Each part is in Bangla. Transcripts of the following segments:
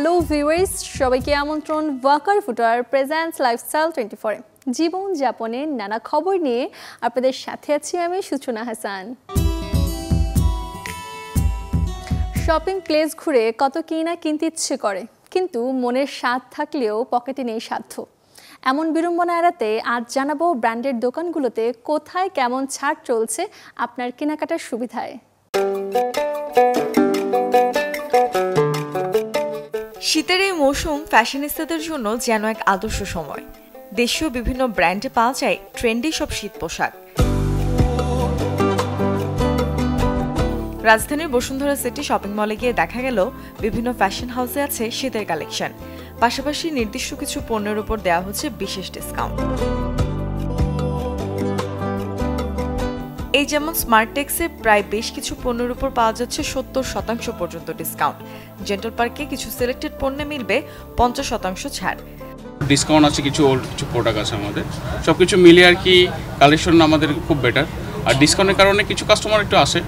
হ্যালো ভিউয়ার্স, সবাইকে আমন্ত্রণ ওয়াকার ফুটওয়্যার প্রেজেন্টস লাইফস্টাইল 24 জীবন যাপনের নানা খবর নিয়ে আপনাদের সাথে আছি আমি সূচনা হাসান। শপিং প্লেস ঘুরে কত কি না কিনতে ইচ্ছে করে, কিন্তু মনের স্বাদ থাকলেও পকেটে নেই সাধ্য। এমন বিড়ম্বনা এড়াতে আজ জানাবো ব্র্যান্ডের দোকানগুলোতে কোথায় কেমন ছাড় চলছে আপনার কেনাকাটার সুবিধায়। শীতের এই মৌসুম ফ্যাশনিস্তাদের জন্য যেন এক আদর্শ সময়। দেশীয় বিভিন্ন ব্র্যান্ডে পাওয়া যায় ট্রেন্ডি সব শীত পোশাক। রাজধানীর বসুন্ধরা সিটি শপিং মলে গিয়ে দেখা গেল বিভিন্ন ফ্যাশন হাউসে আছে শীতের কালেকশন, পাশাপাশি নির্দিষ্ট কিছু পণ্যের উপর দেওয়া হচ্ছে বিশেষ ডিসকাউন্ট। এই যেমন স্মার্টেক্সে প্রায় বেশ কিছু পণ্যের উপর পাওয়া যাচ্ছে 70% পর্যন্ত ডিসকাউন্ট। জেন্টাল পার্কে কিছু সিলেক্টেড পণ্যে মিলবে 50% ছাড়। ডিসকাউন্ট আছে, কিছু ওল্ড কিছু প্রোডাক্ট আছে আমাদের, সবকিছু মিলিয়ে আর কি কালেকশন আমাদের খুব বেটার। আর ডিসকাউন্টের কারণে কিছু কাস্টমার একটু আসে,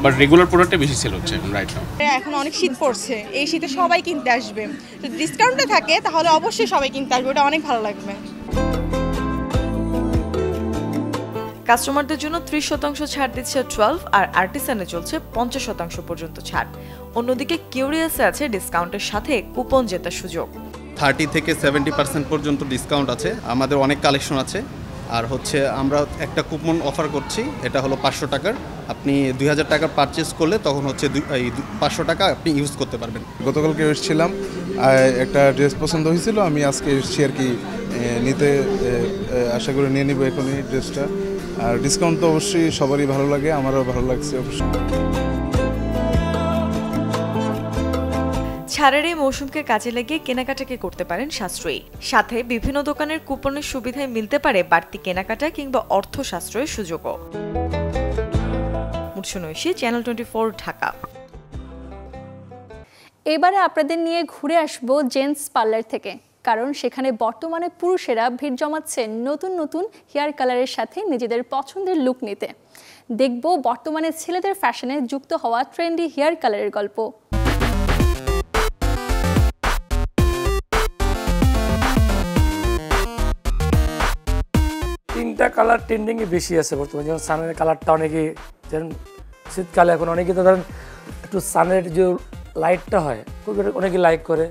বাট রেগুলার প্রোডাক্টে বেশি সেল হচ্ছে রাইট নাও। এখন অনেক শীত পড়ছে, এই শীতে সবাই কিনতে আসবে, যদি ডিসকাউন্টে থাকে তাহলে অবশ্যই সবাই কিনতে আসবে, ওটা অনেক ভালো লাগবে। কাস্টমারদের জন্য 30% ছাড় দিচ্ছে 12, আর আর্টিসানে চলছে 50% পর্যন্ত ছাড়। অন্যদিকে কিউরিয়াসে আছে ডিসকাউন্টের সাথে কুপন জেতার সুযোগ। 30 থেকে 70% পর্যন্ত ডিসকাউন্ট আছে, আমাদের অনেক কালেকশন আছে। আর হচ্ছে আমরা একটা কুপন অফার করছি, এটা হলো 500 টাকার। আপনি 2000 টাকা পারচেস করলে তখন হচ্ছে 500 টাকা আপনি ইউজ করতে পারবেন। গতকালকে এসেছিলাম, একটা ড্রেস পছন্দ হয়েছিল, আমি আজকে এসেছি আর কি নিতে। আশা করি নিয়ে নিব এখনই ড্রেসটা। আর ডিসকাউন্ট তো অবশ্যই সবারই ভালো লাগে, আমারও ভালো লাগছে অবশ্যই। ছাড়ের এই মৌসুমকে কাজে লাগিয়ে কেনাকাটাকে করতে পারেন সাশ্রয়ী। সাথে বিভিন্ন দোকানের কুপনের সুবিধায় মিলতে পারে বাড়তি কেনাকাটা কিংবা অর্থ সাশ্রয়ের সুযোগও। মুর্শনৈশী, চ্যানেল 24 ঢাকা। এবারে আপনাদের নিয়ে ঘুরে আসবো জেন্টস পার্লার থেকে, কারণ সেখানে বর্তমানে পুরুষেরা ভিড় জমাচ্ছেন নতুন নতুন হেয়ার কালারের সাথে নিজেদের পছন্দের লুক নিতে। দেখব বর্তমানে ছেলেদের ফ্যাশনে যুক্ত হওয়া ট্রেন্ডি হেয়ার কালারের গল্প। তিনটা কালার ট্রেন্ডিংয়ে বেশি আছে বর্তমানে, যেমন সানের কালারটা অনেকে, যেমন শীতকালে এখন অনেকে তো ধরেন একটু সানের যে লাইটটা হয় অনেকে লাইক করে।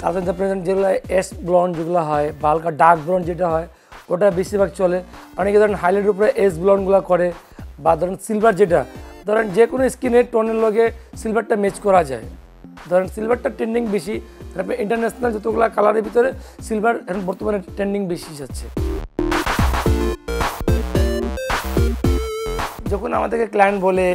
তাদের যেগুলো এস ব্লন্ড যেগুলো হয় বা হালকা ডার্ক ব্লন্ড যেটা হয় ওটা বেশিরভাগ চলে। অনেকে ধরেন হাইলাইটের উপরে এস ব্লন্ডগুলো করে, বা ধরেন সিলভার যেটা ধরেন যে কোনো স্কিনের টোনের লগে সিলভারটা ম্যাচ করা যায়। ধরেন সিলভারটা ট্রেন্ডিং বেশি, তারপরে ইন্টারন্যাশনাল যতগুলো কালারের ভিতরে সিলভার এখন বর্তমানে ট্রেন্ডিং বেশি যাচ্ছে। যখন আমাদেরকে ক্লায়েন্ট বলে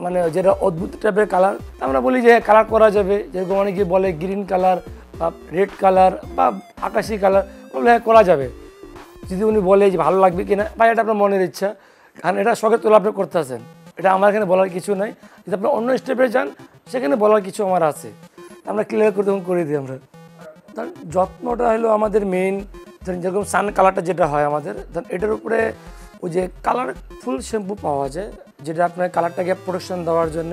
মানে যেটা অদ্ভুত টাইপের কালার, আমরা বলি যে কালার করা যাবে, যেরকম অনেকে বলে গ্রিন কালার বা রেড কালার বা আকাশি কালার, বলে হ্যাঁ করা যাবে, যদি উনি বলে যে ভালো লাগবে কিনা বা এটা আপনার মনের ইচ্ছা। কারণ এটা শখের তোলা আপনি করতেছেন, এটা আমার এখানে বলার কিছু নাই। যদি আপনি অন্য স্টেপে যান সেখানে বলার কিছু আমার আছে, আমরা ক্লিয়ার করে তখন করে দিই আমরা। ধরেন যত্নটা হলো আমাদের মেইন। ধরেন যেরকম সান কালারটা যেটা হয় আমাদের, ধরেন এটার উপরে ওই যে কালারফুল শ্যাম্পু পাওয়া যায়, যেটা আপনার কালারটাকে প্রোটেকশন দেওয়ার জন্য।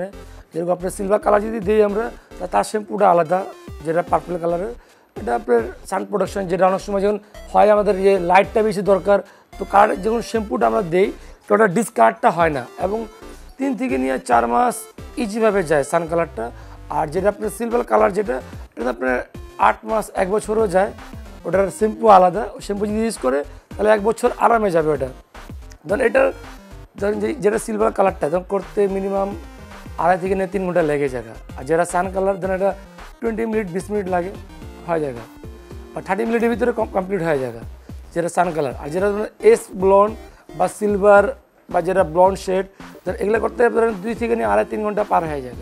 যেরকম আপনার সিলভার কালার যদি দিই আমরা, তার শ্যাম্পুটা আলাদা, যেটা পার্পল কালারের, এটা আপনার সান প্রোটেকশন। যেটা অনেক সময় যখন হয় আমাদের যে লাইটটা বেশি দরকার, তো কালার যখন শ্যাম্পুটা আমরা দিই তো ওটা ডিসকালারটা হয় না, এবং 3 থেকে নিয়ে 4 মাস ইজিভাবে যায় সান কালারটা। আর যেটা আপনার সিলভার কালার যেটা, এটা আপনার 8 মাস 1 বছরও যায়। ওটার শ্যাম্পু আলাদা, শ্যাম্পু যদি ইউজ করে তাহলে 1 বছর আরামে যাবে ওটা। ধরেন এটার ধরেন যেটা সিলভার কালারটা তখন করতে মিনিমাম 2.5 থেকে 3 ঘন্টা লেগে যায়। আর যেটা সান কালার ধরেন এটা 20 মিনিট 20 মিনিট লাগে হয়ে যায়, আর 30 মিনিটের ভিতরে কমপ্লিট হয়ে যায় যেটা সান কালার। আর যেটা ধরেন এস ব্লন্ড বা সিলভার বা যেটা ব্লন্ড শেড, এগুলো করতে ধরেন 2 থেকে 2.5-3 ঘন্টা পার হয়ে যায়।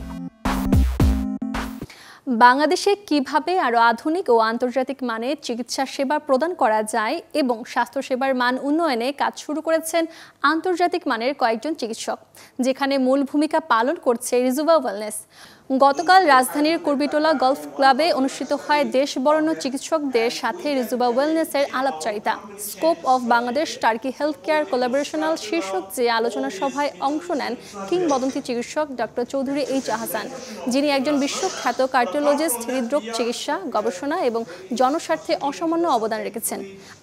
বাংলাদেশে কিভাবে আরও আধুনিক ও আন্তর্জাতিক মানের চিকিৎসা সেবা প্রদান করা যায় এবং স্বাস্থ্যসেবার মান উন্নয়নে কাজ শুরু করেছেন আন্তর্জাতিক মানের কয়েকজন চিকিৎসক, যেখানে মূল ভূমিকা পালন করছে রিজুভা ওয়েলনেস। গতকাল রাজধানীর কুর্বিটোলা গলফ ক্লাবে অনুষ্ঠিত হয় দেশ বরেণ্য চিকিৎসকদের সাথে রিজুবা ওয়েলনেসের আলাপচারিতা। Scope of Bangladesh Turkey health care collaborational শীর্ষক যে আলোচনা সভায় অংশ নেন কিংবদন্তি চিকিৎসক ডক্টর চৌধুরী এইচ আহসান, যিনি একজন বিশ্বখ্যাত কার্ডিওলজিস্ট, হৃদরোগ চিকিৎসা, গবেষণা এবং জনস্বার্থে অসামান্য অবদান রেখেছেন।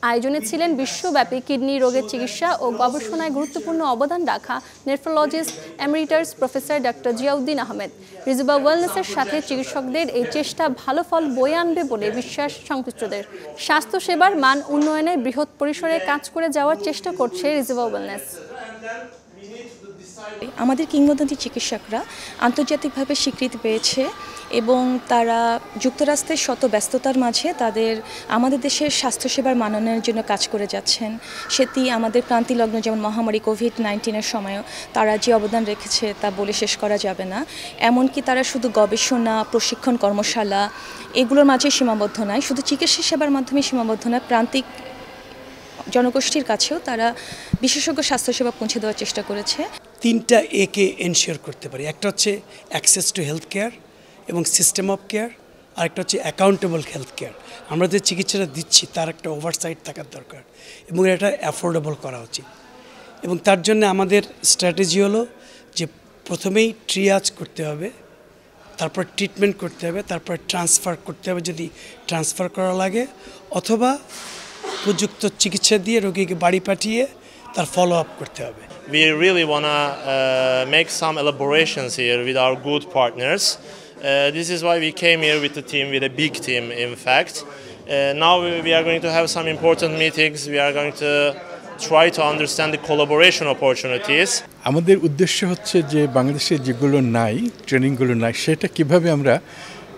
আয়োজনে ছিলেন বিশ্বব্যাপী কিডনি রোগের চিকিৎসা ও গবেষণায় গুরুত্বপূর্ণ অবদান রাখা nephrologist emeritus professor doctor Ziauddin Ahmed. Rijuba ওয়েলনেসের সাথে চিকিৎসকদের এই চেষ্টা ভালো ফল বয়ে আনবে বলে বিশ্বাস সংশ্লিষ্টদের। স্বাস্থ্যসেবার মান উন্নয়নে বৃহৎ পরিসরে কাজ করে যাওয়ার চেষ্টা করছে রিজুবা ওয়েলনেস। আমাদের কিংবদন্তি চিকিৎসকরা আন্তর্জাতিকভাবে স্বীকৃতি পেয়েছে এবং তারা যুক্তরাষ্ট্রের শত ব্যস্ততার মাঝে আমাদের দেশের স্বাস্থ্যসেবার মাননের জন্য কাজ করে যাচ্ছেন। সেটি আমাদের ক্রান্তিলগ্ন যেমন মহামারী কোভিড-19-এর সময়ও তারা যে অবদান রেখেছে তা বলে শেষ করা যাবে না। এমনকি তারা শুধু গবেষণা, প্রশিক্ষণ কর্মশালা এগুলোর মাঝে সীমাবদ্ধ নয়, শুধু চিকিৎসা সেবার মাধ্যমে সীমাবদ্ধ নয়, প্রান্তিক জনগোষ্ঠীর কাছেও তারা বিশেষজ্ঞ স্বাস্থ্যসেবা পৌঁছে দেওয়ার চেষ্টা করেছে। 3টা একে এনশিওর করতে পারি। একটা হচ্ছে অ্যাক্সেস টু হেলথ কেয়ার এবং সিস্টেম অফ কেয়ার, আর একটা হচ্ছে অ্যাকাউন্টেবল হেলথ কেয়ার। আমরা যে চিকিৎসাটা দিচ্ছি তার একটা ওভারসাইট থাকার দরকার এবং এটা অ্যাফোর্ডেবল করা উচিত। এবং তার জন্য আমাদের স্ট্র্যাটেজি হলো যে প্রথমেই ট্রিয়াজ করতে হবে, তারপর ট্রিটমেন্ট করতে হবে, তারপর ট্রান্সফার করতে হবে যদি ট্রান্সফার করা লাগে, অথবা উপযুক্ত চিকিৎসা দিয়ে রোগীকে বাড়ি পাঠিয়ে তার ফলো আপ করতে হবে। We really want to make some elaborations here with our good partners. This is why we came here with the team, with a big team in fact. Now we are going to have some important meetings. We are going to try to understand the collaboration opportunities. আমাদের উদ্দেশ্য হচ্ছে যে বাংলাদেশে যেগুলো নাই, ট্রেনিংগুলো নাই, সেটা কিভাবে আমরা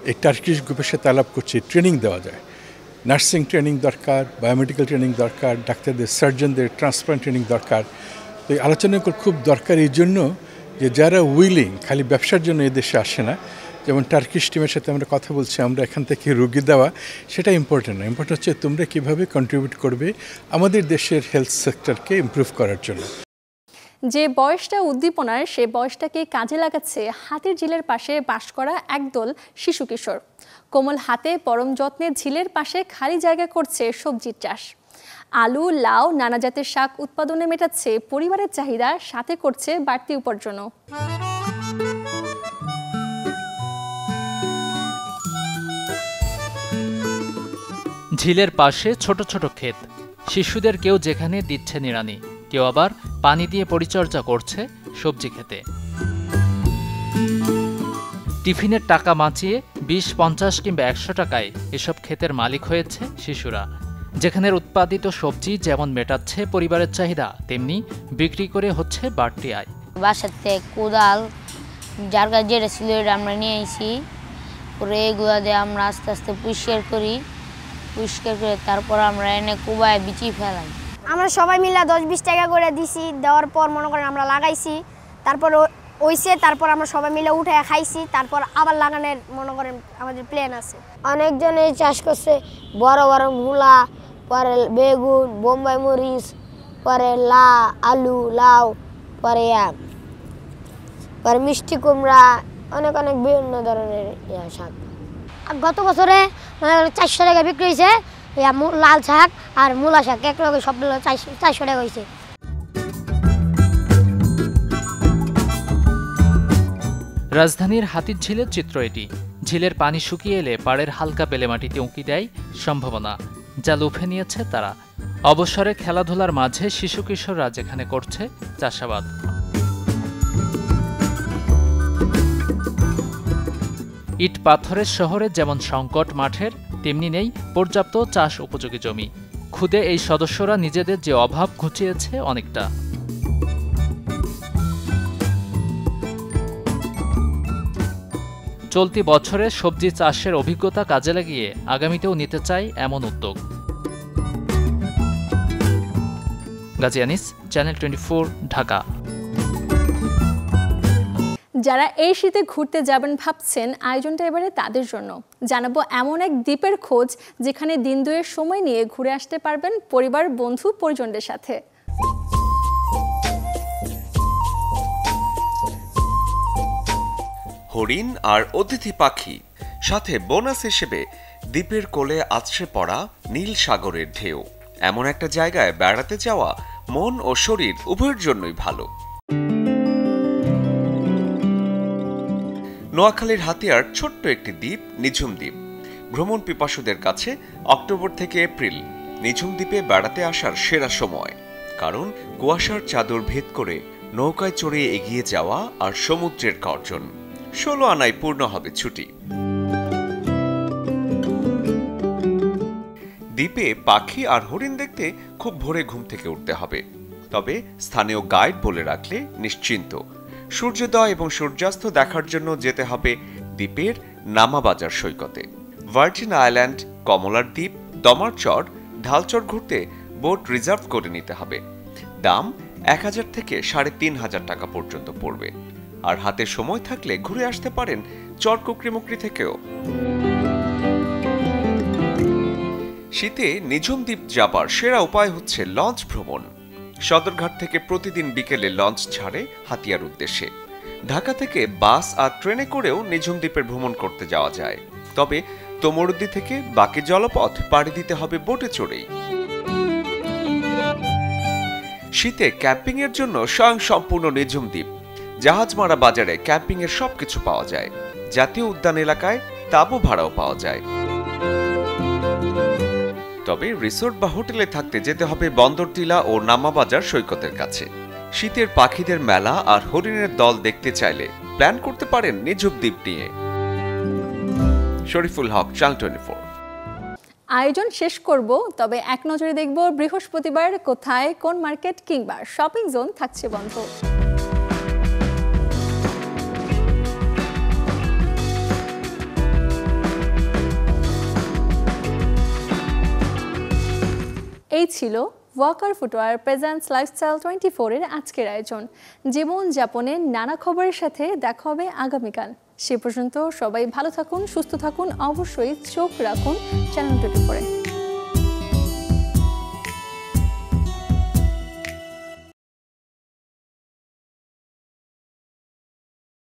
এই টার্কিশ গ্রুপের সাথে আলাপ করছি ট্রেনিং দেওয়া যায়। নার্সিং ট্রেনিং দরকার, বায়োমেডিক্যাল ট্রেনিং দরকার, ডাক্তারদের, সার্জনদের ট্রান্সপ্লান্ট ট্রেনিং দরকার। তো এই আলোচনাগুলো খুব দরকার এই জন্য যে যারা উইলিং, খালি ব্যবসার জন্য এদেশে আসে না, যেমন টার্কিশ টিমের সাথে আমরা কথা বলছি, আমরা এখান থেকে রুগী দেওয়া সেটা ইম্পর্টেন্ট না, ইম্পর্টেন্ট হচ্ছে তোমরা কীভাবে কন্ট্রিবিউট করবে আমাদের দেশের হেলথ সেক্টরকে ইমপ্রুভ করার জন্য। যে বয়সটা উদ্দীপনার, সে বয়সটাকে কাজে লাগাচ্ছে হাতির ঝিলের পাশে বাস করা একদল শিশু কিশোর। কোমল হাতে পরম যত্নে ঝিলের পাশে খালি জায়গা করছে সবজির চাষ। আলু, লাউ, নানা জাতের শাক উৎপাদনে মেটাচ্ছে পরিবারের চাহিদা, সাথে করছে বাড়তি উপার্জনও। ঝিলের পাশে ছোট ছোট ক্ষেত, শিশুদের কেউ যেখানে দিচ্ছে নিড়ানি, কেউ আবার পানি দিয়ে পরিচর্যা করছে সবজি খেতে। টিফিনের টাকা বাঁচিয়ে 20, 50 কিংবা 100 টাকায় এসব ক্ষেতের মালিক হয়েছে শিশুরা, যেখানের উৎপাদিত সবজি যেমন মেটাচ্ছে পরিবারের চাহিদা, তেমনি বিক্রি করে হচ্ছে বাড়তি আয়। বাসাতে কোদাল যার কাছে যেটা ছিল এটা আমরা নিয়ে আইছি, পরে এগুলা দিয়ে আমরা আস্তে আস্তে পরিষ্কার করি, পরিষ্কার করে তারপর আমরা এনে কুবায় বিচি ফেলাই। আমরা সবাই মিলে 10-20 টাকা করে দিছি, দেওয়ার পর মনে করেন আমরা লাগাইছি, তারপর ওইসে তারপর আমরা সবাই মিলে উঠে খাইছি, তারপর আবার লাগানোর মনে করেন আমাদের প্ল্যান আছে। অনেকজনে চাষ করছে বড় বড় মূলা, পরে বেগুন, বোম্বাই মরিচ, পরে আলু, লাউ, পরে মিষ্টি কুমড়া, অনেক অনেক বিভিন্ন ধরনের শাক। গত বছরে 400 টাকা বিক্রি হয়েছে লাল শাক আর মূলা শাক, এক রকম সবগুলো 400 টাকা হয়েছে। রাজধানীর হাতির ঝিলের চিত্র এটি। ঝিলের পানি শুকিয়ে এলে পাড়ের হালকা বেলে মাটিতে উঁকি দেয় সম্ভাবনা, যা লুফে নিয়েছে তারা। অবসরে খেলাধুলার মাঝে শিশু কিশোররা যেখানে করছে চাষাবাদ। ইট পাথরের শহরে যেমন সংকট মাঠের, তেমনি নেই পর্যাপ্ত চাষ উপযোগী জমি। খুদে এই সদস্যরা নিজেদের যে অভাব ঘুচিয়েছে অনেকটা। চলতি বছরে সবজি চাষের অভিজ্ঞতা কাজে লাগিয়ে আগামীতেও নিতে চায় এমন উদ্যোগ। গাজী আনিস, চ্যানেল 24, ঢাকা। যারা এই শীতে ঘুরতে যাবেন ভাবছেন, আয়োজনটা এবারে তাদের জন্য। জানাবো এমন এক দ্বীপের খোঁজ যেখানে দিন দুয়ের সময় নিয়ে ঘুরে আসতে পারবেন পরিবার, বন্ধু, পরিজনদের সাথে। হরিণ আর অতিথি পাখি, সাথে বোনাস হিসেবে দ্বীপের কোলে আছড়ে পড়া নীল সাগরের ঢেউ। এমন একটা জায়গায় বেড়াতে যাওয়া মন ও শরীর উভয়ের জন্যই ভালো। নোয়াখালীর হাতিয়ার ছোট্ট একটি দ্বীপ নিঝুম দ্বীপ। ভ্রমণ পিপাসুদের কাছে অক্টোবর থেকে এপ্রিল নিঝুম দ্বীপে বেড়াতে আসার সেরা সময়, কারণ কুয়াশার চাদর ভেদ করে নৌকায় চড়ে এগিয়ে যাওয়া আর সমুদ্রের গর্জন। 16 আনায় পূর্ণ হবে ছুটি। দ্বীপে পাখি আর হরিণ দেখতে খুব ভোরে ঘুম থেকে উঠতে হবে, তবে স্থানীয় গাইড বলে রাখলে নিশ্চিন্ত। সূর্যোদয় এবং সূর্যাস্ত দেখার জন্য যেতে হবে দ্বীপের নামাবাজার সৈকতে। ভার্জিন আইল্যান্ড, কমলার দ্বীপ, দমারচর, ঢালচর ঘুরতে বোট রিজার্ভ করে নিতে হবে। দাম 1000 থেকে 3500 টাকা পর্যন্ত পড়বে। আর হাতে সময় থাকলে ঘুরে আসতে পারেন চরকুকরিমুকরি থেকেও। শীতে নিঝুম দ্বীপ যাবার সেরা উপায় হচ্ছে লঞ্চ ভ্রমণ। সদরঘাট থেকে প্রতিদিন বিকেলে লঞ্চ ছাড়ে হাতিয়ার উদ্দেশ্যে। ঢাকা থেকে বাস আর ট্রেনে করেও নিঝুম দ্বীপের ভ্রমণ করতে যাওয়া যায়, তবে তোমরুদ্দি থেকে বাকি জলপথ পাড়ি দিতে হবে বোটে চড়েই। শীতে ক্যাম্পিং এর জন্য স্বয়ং সম্পূর্ণ নিঝুম দ্বীপ। জাহাজমারা বাজারে ক্যাম্পিং এর সবকিছু পাওয়া যায়। জাতীয় উদ্যান এলাকায় তাঁবু ভাড়াও পাওয়া যায়। তবে রিসোর্ট বা হোটেলে থাকতে যেতে হবে বন্দরটিলা ও নামাবাজার সৈকতের কাছে। শীতের পাখিদের মেলা আর হরিণের দল দেখতে চাইলে প্ল্যান করতে পারেন নিঝুম দ্বীপ নিয়ে। শরীফুল হক, চ্যানেল 24। আয়োজন শেষ করব, তবে এক নজরে দেখব বৃহস্পতিবার কোথায় কোন মার্কেট কিংবা শপিং জোন থাকছে বন্ধ। এই ছিল ওয়াকার ফুটওয়্যার প্রেজেন্টস লাইফস্টাইল 24 এর আজকের আয়োজন। জীবনযাপনের নানা খবরের সাথে দেখা হবে আগামীকাল। সে পর্যন্ত সবাই ভালো থাকুন, সুস্থ থাকুন, অবশ্যই চোখ রাখুন চ্যানেল 24-এ।